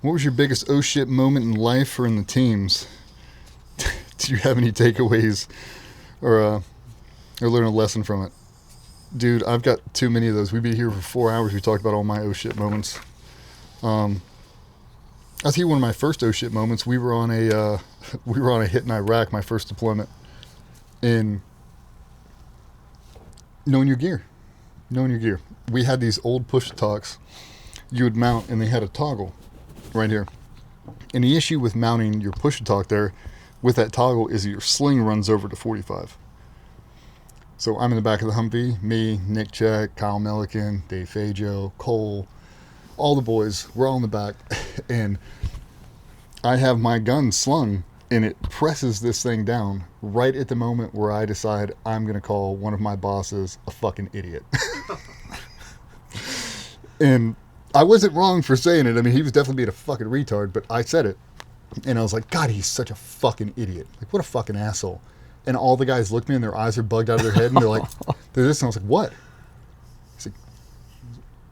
What was your biggest oh shit moment in life or in the teams? Do you have any takeaways or learn a lesson from it? Dude, I've got too many of those. We'd be here for 4 hours. We talked about all my oh shit moments. I'll tell you one of my first oh shit moments. We were on a hit in Iraq, my first deployment. In knowing your gear. We had these old push-to-talks you would mount, and they had a toggle right here. And the issue with mounting your push-to-talk there with that toggle is your sling runs over to 45. So I'm in the back of the Humvee, me, Nick Check, Kyle Milliken, Dave Fajo, Cole, all the boys, we're all in the back. And I have my gun slung, and it presses this thing down right at the moment where I decide I'm going to call one of my bosses a fucking idiot. And I wasn't wrong for saying it. I mean, he was definitely being a fucking retard, but I said it. And I was like, God, he's such a fucking idiot. Like, what a fucking asshole. And all the guys looked at me and their eyes are bugged out of their head. And they're like, they're this. And I was like, what? He's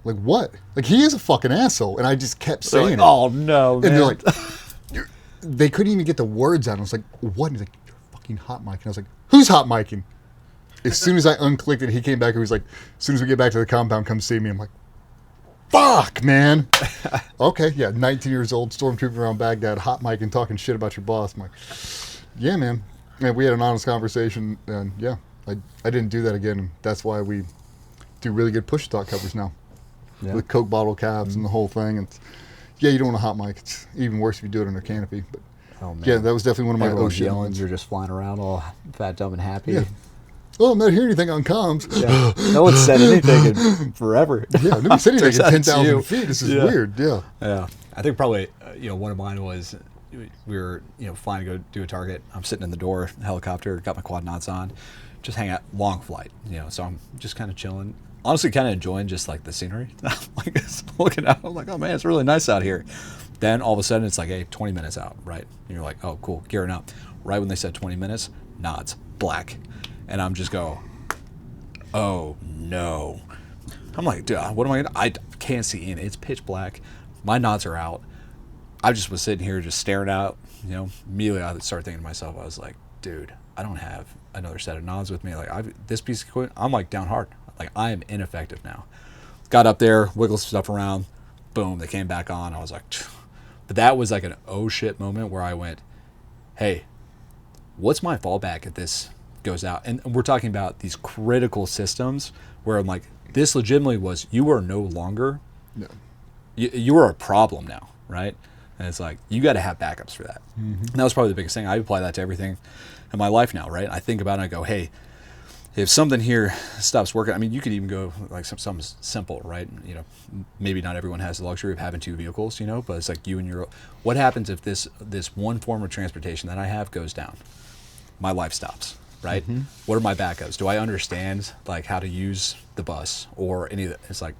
like, what? Like, he is a fucking asshole. And I just kept saying it. Oh, no, and man. they're like, they couldn't even get the words out. I was like, what? And he's like, you're fucking hot micing. I was like, who's hot micing? As soon as I unclicked it, he came back and was like, as soon as we get back to the compound, come see me. I'm like, fuck, man. Okay, yeah, 19 years old, stormtrooping around Baghdad, hot mic and talking shit about your boss. I'm like, yeah, man. And we had an honest conversation, and yeah, I didn't do that again. That's why we do really good push-to-talk covers now. Yeah. With Coke bottle caps and the whole thing. And yeah, you don't want a hot mic. It's even worse if you do it under canopy. But oh, man. Yeah, that was definitely one of my Everyone's yelling, you're just flying around all fat, dumb, and happy. Yeah. Oh, I'm not hearing anything on comms. Yeah. No one said anything in forever. Yeah, nobody said anything at 10,000 feet. This is weird. Yeah. Yeah. I think probably, one of mine was we were, flying to go do a target. I'm sitting in the door, helicopter, got my quad knots on, just hang out, long flight, so I'm just kind of chilling. Honestly, kind of enjoying just like the scenery. Like looking out, I'm like, oh man, it's really nice out here. Then all of a sudden it's like, hey, 20 minutes out, right? And you're like, oh, cool, gearing up. Right when they said 20 minutes, nods, black. And I'm just go, oh no. I'm like, dude, what am I can't see in. It's pitch black. My nods are out. I just was sitting here just staring out, immediately I started thinking to myself, I was like, dude, I don't have another set of nods with me. Like this piece of equipment, I'm like down hard. Like I am ineffective now. Got up there, wiggled stuff around, boom, they came back on. I was like, phew. But that was like an oh shit moment where I went, hey, what's my fallback if this goes out? And we're talking about these critical systems where I'm like, this legitimately was, you are no longer, you are a problem now, right? And it's like, you got to have backups for that. Mm-hmm. And that was probably the biggest thing. I apply that to everything in my life now, right? I think about it and I go, hey, if something here stops working, I mean, you could even go like something simple, right? Maybe not everyone has the luxury of having two vehicles, but it's like you and your, what happens if this one form of transportation that I have goes down? My life stops, right? Mm-hmm. What are my backups? Do I understand like how to use the bus or any of that? It's like,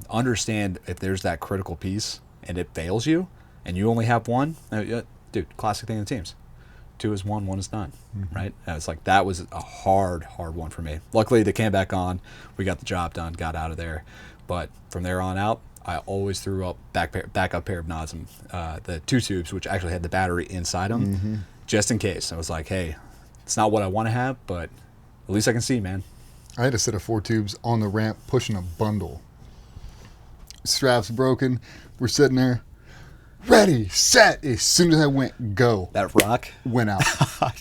understand if there's that critical piece and it fails you and you only have one, dude, classic thing in the teams. 2 is 1, 1 is none, right? And it's like, that was a hard one for me. Luckily, they came back on. We got the job done, got out of there. But from there on out, I always threw up backup pair of nods, and the 2 tubes, which actually had the battery inside them, just in case. I was like, hey, it's not what I want to have, but at least I can see, man. I had a set of 4 tubes on the ramp pushing a bundle. Straps broken. We're sitting there. Ready, set. As soon as I went, go. That rock went out.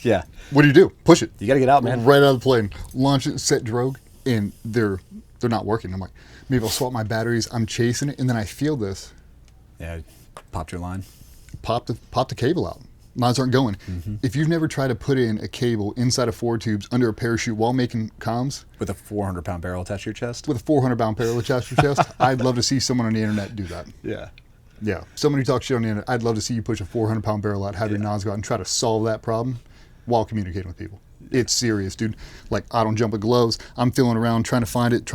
Yeah. What do? Push it. You got to get out, man. Right out of the plane. Launch it, set drogue, and they're not working. I'm like, maybe I'll swap my batteries. I'm chasing it, and then I feel this. Yeah, popped your line. Pop the cable out. Nods aren't going. Mm-hmm. If you've never tried to put in a cable inside of 4 tubes under a parachute while making comms. With a 400-pound barrel attached to your chest? With a 400-pound barrel attached to your chest. I'd love to see someone on the internet do that. Yeah. Yeah, someone who talks shit on the internet, I'd love to see you push a 400-pound barrel out, have your nods go out, and try to solve that problem while communicating with people. It's serious, dude. Like, I don't jump with gloves. I'm feeling around, trying to find it.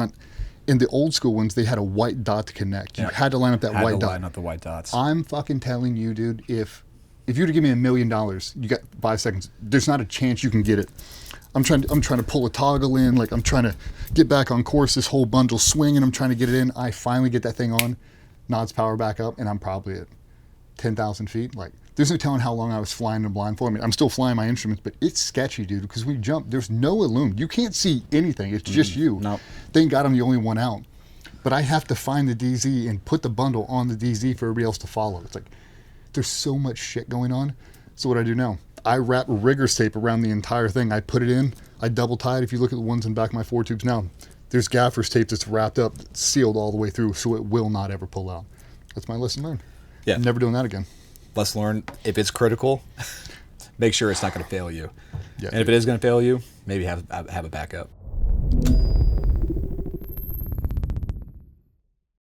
In the old school ones, they had a white dot to connect. You had to line up that white dot. Line up the white dots. I'm fucking telling you, dude, if you were to give me $1 million, you got 5 seconds. There's not a chance you can get it. I'm trying to pull a toggle in. Like, I'm trying to get back on course. This whole bundle swinging. I'm trying to get it in. I finally get that thing on. Nods power back up, and I'm probably at 10,000 feet. Like, there's no telling how long I was flying in a blindfold. I mean, I'm still flying my instruments, but it's sketchy, dude, because we jumped. There's no illume. You can't see anything. It's just you. Nope. Thank God I'm the only one out. But I have to find the DZ and put the bundle on the DZ for everybody else to follow. It's like, there's so much shit going on. So what I do now, I wrap rigger's tape around the entire thing. I put it in. I double tie it. If you look at the ones in the back of my 4 tubes now, there's gaffer's tape that's wrapped up, sealed all the way through, so it will not ever pull out. That's my lesson learned. Yeah. I'm never doing that again. Let's learn, if it's critical, make sure it's not going to fail you. Yeah. And if it is going to fail you, maybe have a backup.